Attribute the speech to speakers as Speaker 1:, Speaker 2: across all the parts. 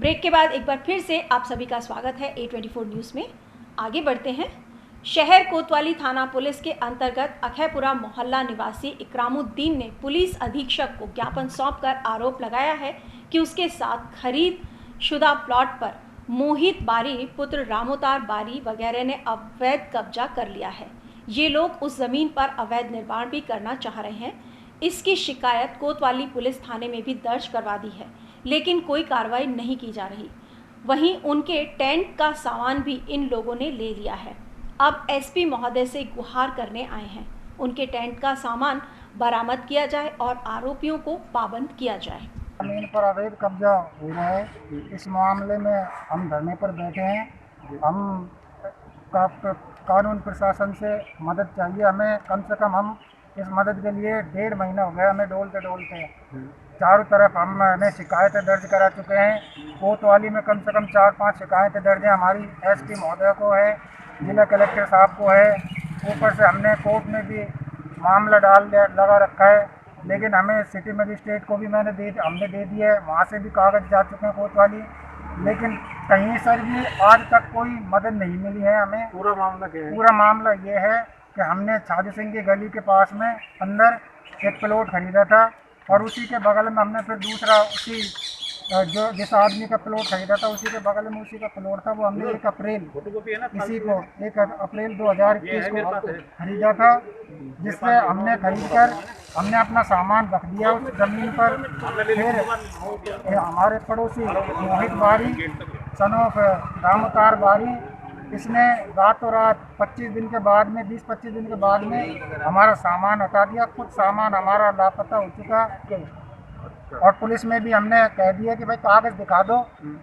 Speaker 1: Break के बाद एक बार फिर से आप सभी का स्वागत है A24 न्यूज़ में। आगे बढ़ते हैं। शहर कोतवाली थाना पुलिस के अंतर्गत अखैपुरा मोहल्ला निवासी इकरामुद्दीन ने पुलिस अधीक्षक को ज्ञापन सौंपकर आरोप लगाया है कि उसके साथ खरीद शुदा प्लॉट पर मोहित बारी पुत्र रामोतार बारी वगैरह ने अवैध कब्जा कर लिया है। ये लोग उस जमीन पर अवैध निर्माण भी करना चाह रहे हैं। इसकी शिकायत कोतवाली पुलिस थाने में भी दर्ज करवा दी है, लेकिन कोई कार्रवाई नहीं की जा रही। वहीं उनके टेंट का सामान भी इन लोगों ने ले लिया है। अब एसपी महोदय से गुहार करने आए हैं, उनके टेंट का सामान बरामद किया जाए और आरोपियों को पाबंद किया जाए।
Speaker 2: जमीन पर अवैध कब्जा हो रहा है, इस मामले में हम धरने पर बैठे हैं। हम कानून प्रशासन से मदद चाहिए हमें। कम से कम हम इस मदद के लिए 1.5 महीना हो गया हमें डोलते चारों तरफ हमने शिकायतें दर्ज करा चुके हैं। कोतवाली में कम से कम 4-5 शिकायतें दर्ज हैं। हमारी एसपी महोदय को है, जिला कलेक्टर साहब को है, ऊपर से हमने कोर्ट में भी मामला लगा रखा है। लेकिन हमें सिटी मजिस्ट्रेट को भी हमने दे दिया है, वहाँ से भी कागज़ जा चुके हैं कोतवाली, लेकिन कहीं से भी आज तक कोई मदद नहीं मिली है हमें। पूरा मामला क्या है? पूरा मामला ये है कि हमने छाजू सिंह की गली के पास में अंदर एक प्लॉट खरीदा था और उसी के बगल में हमने फिर दूसरा जिस आदमी का प्लॉट खरीदा था उसी के बगल में उसी का प्लॉट था, वो हमने 1 अप्रैल 2021 को खरीदा था, जिससे हमने खरीदकर हमने अपना सामान रख दिया उस ज़मीन पर। फिर हमारे पड़ोसी मोहित बारी सनोफ रामोतार बारी, इसने रातों रात 20-25 दिन के बाद में हमारा सामान हटा दिया। कुछ सामान हमारा लापता हो चुका और पुलिस में भी हमने कह दिया कि भाई कागज़ दिखा दो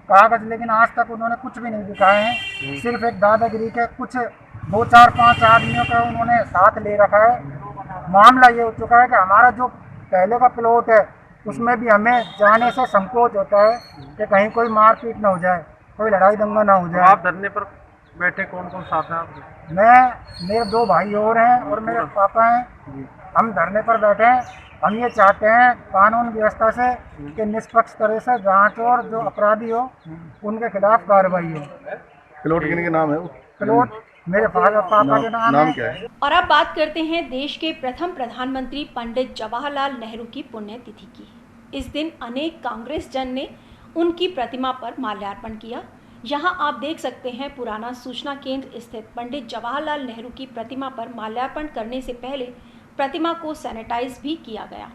Speaker 2: कागज़, लेकिन आज तक उन्होंने कुछ भी नहीं दिखाए हैं। सिर्फ एक दादागिरी के कुछ 2-4-5 आदमियों का उन्होंने साथ ले रखा है। मामला ये हो चुका है कि हमारा जो पहले का प्लॉट है उसमें भी हमें जाने से संकोच होता है कि कहीं कोई मारपीट ना हो जाए, कोई लड़ाई दंगा ना हो जाए।
Speaker 3: आप धरने पर बैठे कौन साथ हैं आपके?
Speaker 2: मेरे 2 भाई और हैं और मेरे पापा हैं। हम धरने पर बैठे हैं। हम ये चाहते हैं कानून व्यवस्था से कि निष्पक्ष तरह से जांच और जो अपराधी हो उनके खिलाफ कार्रवाई हो।
Speaker 3: प्लॉट किन के नाम है?
Speaker 2: प्लॉट मेरे पापा के नाम
Speaker 3: क्या है?
Speaker 1: और अब बात करते हैं देश के प्रथम प्रधानमंत्री पंडित जवाहरलाल नेहरू की पुण्यतिथि की। इस दिन अनेक कांग्रेस जन ने उनकी प्रतिमा पर माल्यार्पण किया। यहाँ आप देख सकते हैं पुराना सूचना केंद्र स्थित पंडित जवाहरलाल नेहरू की प्रतिमा पर माल्यार्पण करने से पहले प्रतिमा को सैनिटाइज भी किया गया।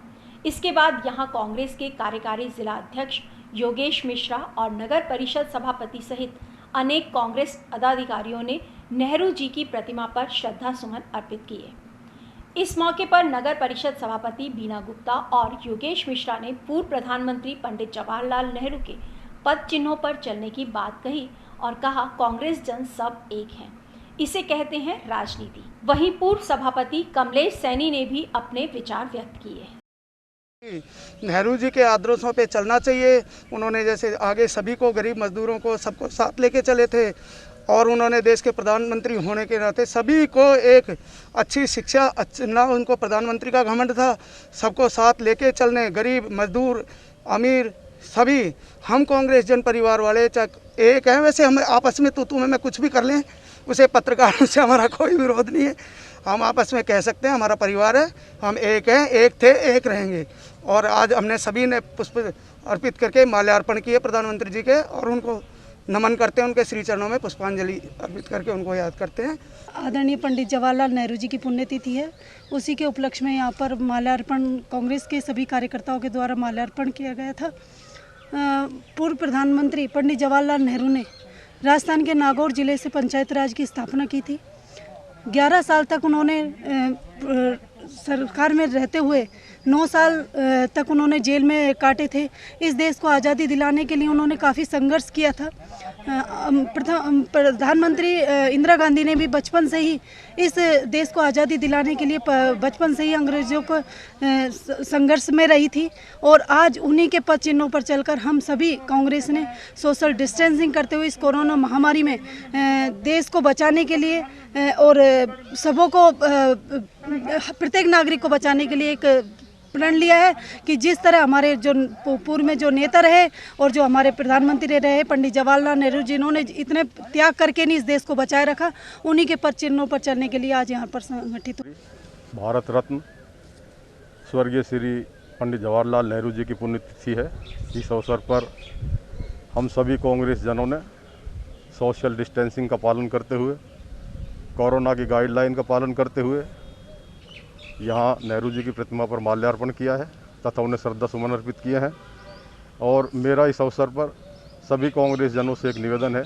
Speaker 1: इसके बाद यहाँ कांग्रेस के कार्यकारी जिला अध्यक्ष योगेश मिश्रा और नगर परिषद सभापति सहित अनेक कांग्रेस पदाधिकारियों ने नेहरू जी की प्रतिमा पर श्रद्धा सुमन अर्पित किए। इस मौके पर नगर परिषद सभापति बीना गुप्ता और योगेश मिश्रा ने पूर्व प्रधानमंत्री पंडित जवाहरलाल नेहरू के पद चिन्हों पर चलने की बात कही और कहा कांग्रेस जन सब एक हैं, इसे कहते हैं राजनीति। वहीं पूर्व सभापति कमलेश सैनी ने भी अपने विचार व्यक्त किए।
Speaker 4: नेहरू जी के आदर्शों पे चलना चाहिए। उन्होंने जैसे आगे सभी को, गरीब मजदूरों को, सबको साथ लेके चले थे और उन्होंने देश के प्रधानमंत्री होने के नाते सभी को एक अच्छी शिक्षा, ना उनको प्रधानमंत्री का घमंड था, सबको साथ लेके चलने, गरीब मजदूर अमीर सभी हम कांग्रेस जन परिवार वाले एक हैं। वैसे हम आपस में तू में कुछ भी कर लें, उसे पत्रकारों से हमारा कोई विरोध नहीं है। हम आपस में कह सकते हैं हमारा परिवार है, हम एक हैं, एक थे, एक रहेंगे। और आज हमने सभी ने पुष्प अर्पित करके माल्यार्पण किए प्रधानमंत्री जी के और उनको नमन करते हैं, उनके श्री चरणों में पुष्पांजलि अर्पित करके उनको याद करते हैं।
Speaker 5: आदरणीय पंडित जवाहरलाल नेहरू जी की पुण्यतिथि है, उसी के उपलक्ष्य में यहाँ पर माल्यार्पण कांग्रेस के सभी कार्यकर्ताओं के द्वारा माल्यार्पण किया गया था। पूर्व प्रधानमंत्री पंडित जवाहरलाल नेहरू ने राजस्थान के नागौर जिले से पंचायत राज की स्थापना की थी। 11 साल तक उन्होंने सरकार में रहते हुए 9 साल तक उन्होंने जेल में काटे थे। इस देश को आज़ादी दिलाने के लिए उन्होंने काफ़ी संघर्ष किया था। प्रधानमंत्री इंदिरा गांधी ने भी बचपन से ही इस देश को आज़ादी दिलाने के लिए बचपन से ही अंग्रेज़ों को संघर्ष में रही थी और आज उन्हीं के पद चिन्हों पर चलकर हम सभी कांग्रेस ने सोशल डिस्टेंसिंग करते हुए इस कोरोना महामारी में देश को बचाने के लिए और सबों को, प्रत्येक नागरिक को बचाने के लिए एक प्रण लिया है कि जिस तरह हमारे जो पूर्व में जो नेता रहे और जो हमारे प्रधानमंत्री रहे पंडित जवाहरलाल नेहरू, जिन्होंने इतने त्याग करके नहीं इस देश को बचाए रखा, उन्हीं के पद चिन्हों पर चलने के लिए आज यहाँ पर संगठित हुए।
Speaker 3: भारत रत्न स्वर्गीय श्री पंडित जवाहरलाल नेहरू जी की पुण्यतिथि है। इस अवसर पर हम सभी कांग्रेस जनों ने सोशल डिस्टेंसिंग का पालन करते हुए, कोरोना की गाइडलाइन का पालन करते हुए यहाँ नेहरू जी की प्रतिमा पर माल्यार्पण किया है तथा उन्हें श्रद्धा सुमन अर्पित किए हैं। और मेरा इस अवसर पर सभी कांग्रेस जनों से एक निवेदन है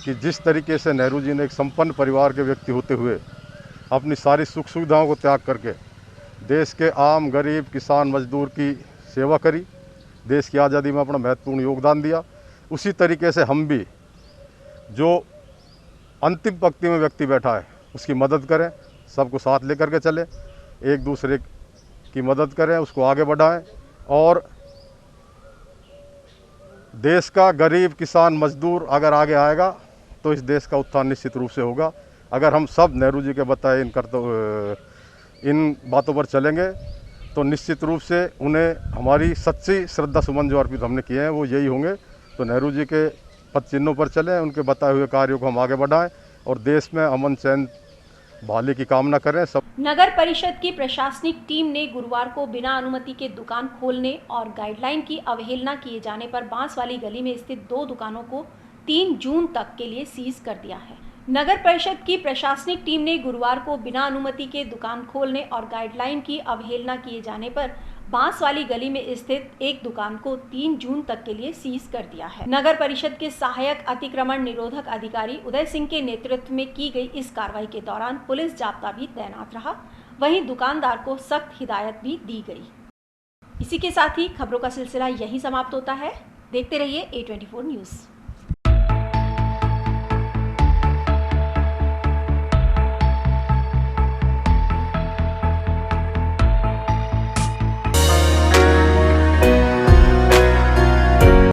Speaker 3: कि जिस तरीके से नेहरू जी ने एक संपन्न परिवार के व्यक्ति होते हुए अपनी सारी सुख सुविधाओं को त्याग करके देश के आम गरीब किसान मजदूर की सेवा करी, देश की आज़ादी में अपना महत्वपूर्ण योगदान दिया, उसी तरीके से हम भी जो अंतिम पंक्ति में व्यक्ति बैठा है उसकी मदद करें, सबको साथ लेकर के चलें, एक दूसरे की मदद करें, उसको आगे बढ़ाएं और देश का गरीब किसान मजदूर अगर आगे आएगा तो इस देश का उत्थान निश्चित रूप से होगा। अगर हम सब नेहरू जी के बताए इन बातों पर चलेंगे तो निश्चित रूप से उन्हें हमारी सच्ची श्रद्धा सुमन जो अर्पित हमने किए हैं वो यही होंगे। तो नेहरू जी के पद चिन्हों पर चलें, उनके बताए हुए कार्यों को हम आगे बढ़ाएं और देश में अमन चैन बहाली की कामना करें। सब
Speaker 1: नगर परिषद की प्रशासनिक टीम ने गुरुवार को बिना अनुमति के दुकान खोलने और गाइडलाइन की अवहेलना किए जाने पर बांसवाली गली में स्थित 2 दुकानों को 3 जून तक के लिए सीज कर दिया है। नगर परिषद की प्रशासनिक टीम ने गुरुवार को बिना अनुमति के दुकान खोलने और गाइडलाइन की अवहेलना किए जाने पर बांसवाली गली में स्थित एक दुकान को 3 जून तक के लिए सीज कर दिया है। नगर परिषद के सहायक अतिक्रमण निरोधक अधिकारी उदय सिंह के नेतृत्व में की गई इस कार्रवाई के दौरान पुलिस जाब्ता भी तैनात रहा, वहीं दुकानदार को सख्त हिदायत भी दी गई। इसी के साथ ही खबरों का सिलसिला यहीं समाप्त होता है। देखते रहिए A24 न्यूज़।